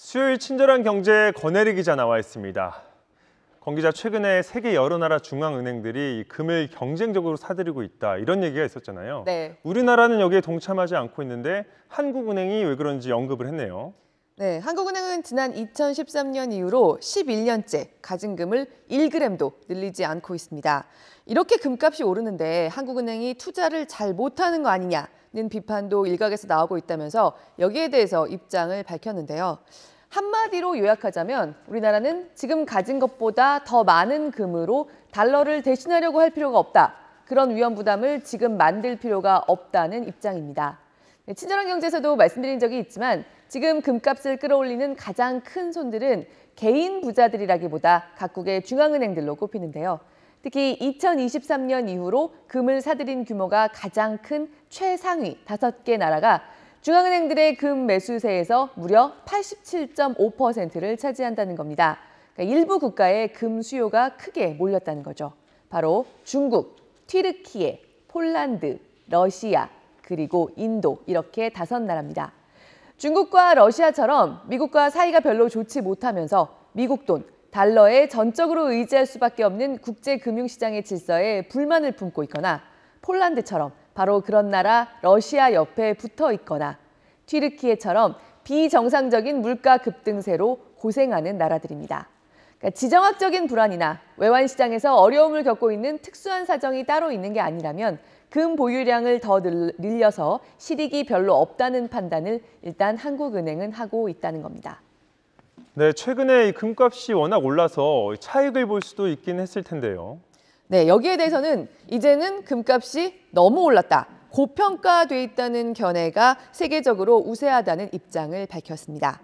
수요일 친절한 경제 권혜리 기자 나와 있습니다. 권 기자, 최근에 세계 여러 나라 중앙은행들이 금을 경쟁적으로 사들이고 있다, 이런 얘기가 있었잖아요. 네. 우리나라는 여기에 동참하지 않고 있는데 한국은행이 왜 그런지 언급을 했네요. 네, 한국은행은 지난 2013년 이후로 11년째 가진 금을 1g도 늘리지 않고 있습니다. 이렇게 금값이 오르는데 한국은행이 투자를 잘 못하는 거 아니냐는 비판도 일각에서 나오고 있다면서 여기에 대해서 입장을 밝혔는데요. 한마디로 요약하자면 우리나라는 지금 가진 것보다 더 많은 금으로 달러를 대신하려고 할 필요가 없다. 그런 위험 부담을 지금 만들 필요가 없다는 입장입니다. 친절한 경제에서도 말씀드린 적이 있지만 지금 금값을 끌어올리는 가장 큰 손들은 개인 부자들이라기보다 각국의 중앙은행들로 꼽히는데요. 특히 2023년 이후로 금을 사들인 규모가 가장 큰 최상위 5개 나라가 중앙은행들의 금 매수세에서 무려 87.5%를 차지한다는 겁니다. 그러니까 일부 국가의 금 수요가 크게 몰렸다는 거죠. 바로 중국, 튀르키예, 폴란드, 러시아, 그리고 인도, 이렇게 5나라입니다. 중국과 러시아처럼 미국과 사이가 별로 좋지 못하면서 미국 돈, 달러에 전적으로 의지할 수밖에 없는 국제금융시장의 질서에 불만을 품고 있거나, 폴란드처럼 바로 그런 나라 러시아 옆에 붙어 있거나, 튀르키예처럼 비정상적인 물가 급등세로 고생하는 나라들입니다. 그러니까 지정학적인 불안이나 외환시장에서 어려움을 겪고 있는 특수한 사정이 따로 있는 게 아니라면 금 보유량을 더 늘려서 실익이 별로 없다는 판단을 일단 한국은행은 하고 있다는 겁니다. 네, 최근에 이 금값이 워낙 올라서 차익을 볼 수도 있긴 했을 텐데요. 네, 여기에 대해서는 이제는 금값이 너무 올랐다, 고평가돼 있다는 견해가 세계적으로 우세하다는 입장을 밝혔습니다.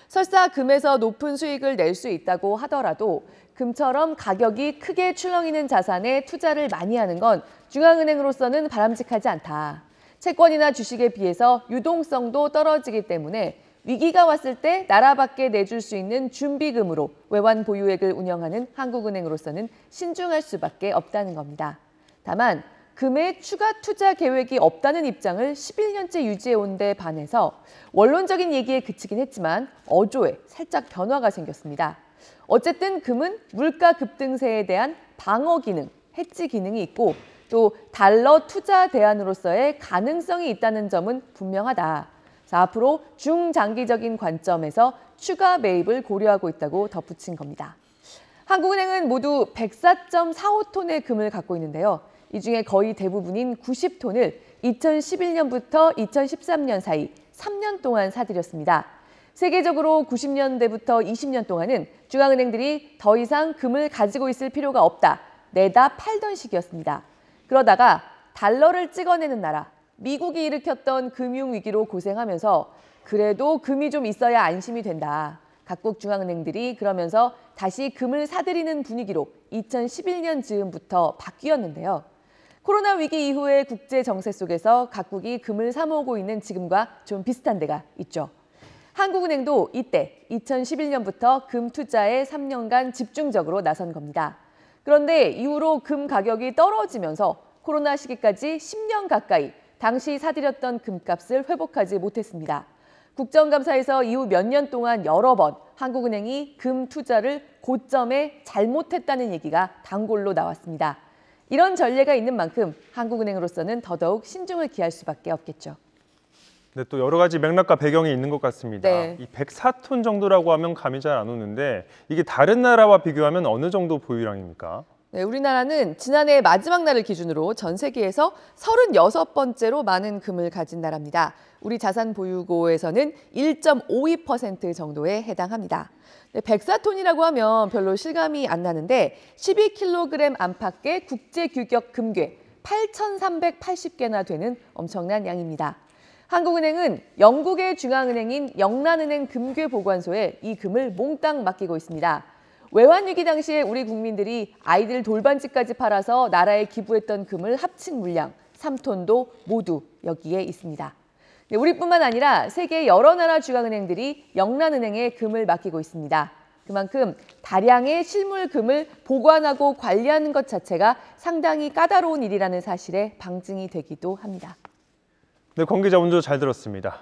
설사 금에서 높은 수익을 낼 수 있다고 하더라도 금처럼 가격이 크게 출렁이는 자산에 투자를 많이 하는 건 중앙은행으로서는 바람직하지 않다. 채권이나 주식에 비해서 유동성도 떨어지기 때문에 위기가 왔을 때 나라 밖에 내줄 수 있는 준비금으로 외환 보유액을 운영하는 한국은행으로서는 신중할 수밖에 없다는 겁니다. 다만 금에 추가 투자 계획이 없다는 입장을 11년째 유지해온 데 반해서 원론적인 얘기에 그치긴 했지만 어조에 살짝 변화가 생겼습니다. 어쨌든 금은 물가 급등세에 대한 방어 기능, 해지 기능이 있고 또 달러 투자 대안으로서의 가능성이 있다는 점은 분명하다. 자, 앞으로 중장기적인 관점에서 추가 매입을 고려하고 있다고 덧붙인 겁니다. 한국은행은 모두 104.45톤의 금을 갖고 있는데요. 이 중에 거의 대부분인 90톤을 2011년부터 2013년 사이 3년 동안 사들였습니다. 세계적으로 90년대부터 20년 동안은 중앙은행들이 더 이상 금을 가지고 있을 필요가 없다, 내다 팔던 시기였습니다. 그러다가 달러를 찍어내는 나라, 미국이 일으켰던 금융위기로 고생하면서 그래도 금이 좀 있어야 안심이 된다. 각국 중앙은행들이 그러면서 다시 금을 사들이는 분위기로 2011년 즈음부터 바뀌었는데요. 코로나 위기 이후의 국제 정세 속에서 각국이 금을 사모으고 있는 지금과 좀 비슷한 데가 있죠. 한국은행도 이때 2011년부터 금 투자에 3년간 집중적으로 나선 겁니다. 그런데 이후로 금 가격이 떨어지면서 코로나 시기까지 10년 가까이 당시 사들였던 금값을 회복하지 못했습니다. 국정감사에서 이후 몇 년 동안 여러 번 한국은행이 금 투자를 고점에 잘못했다는 얘기가 단골로 나왔습니다. 이런 전례가 있는 만큼 한국은행으로서는 더더욱 신중을 기할 수밖에 없겠죠. 네, 또 여러 가지 맥락과 배경이 있는 것 같습니다. 네. 이 104톤 정도라고 하면 감이 잘 안 오는데 이게 다른 나라와 비교하면 어느 정도 보유량입니까? 네, 우리나라는 지난해 마지막 날을 기준으로 전 세계에서 36번째로 많은 금을 가진 나라입니다. 우리 자산 보유고에서는 1.52% 정도에 해당합니다. 104톤이라고 하면 별로 실감이 안 나는데 12kg 안팎의 국제규격 금괴 8,380개나 되는 엄청난 양입니다. 한국은행은 영국의 중앙은행인 영란은행 금괴보관소에 이 금을 몽땅 맡기고 있습니다. 외환위기 당시에 우리 국민들이 아이들 돌반지까지 팔아서 나라에 기부했던 금을 합친 물량 3톤도 모두 여기에 있습니다. 네, 우리뿐만 아니라 세계 여러 나라 중앙은행들이 영란은행에 금을 맡기고 있습니다. 그만큼 다량의 실물 금을 보관하고 관리하는 것 자체가 상당히 까다로운 일이라는 사실에 방증이 되기도 합니다. 네, 권 기자 오늘도 잘 들었습니다.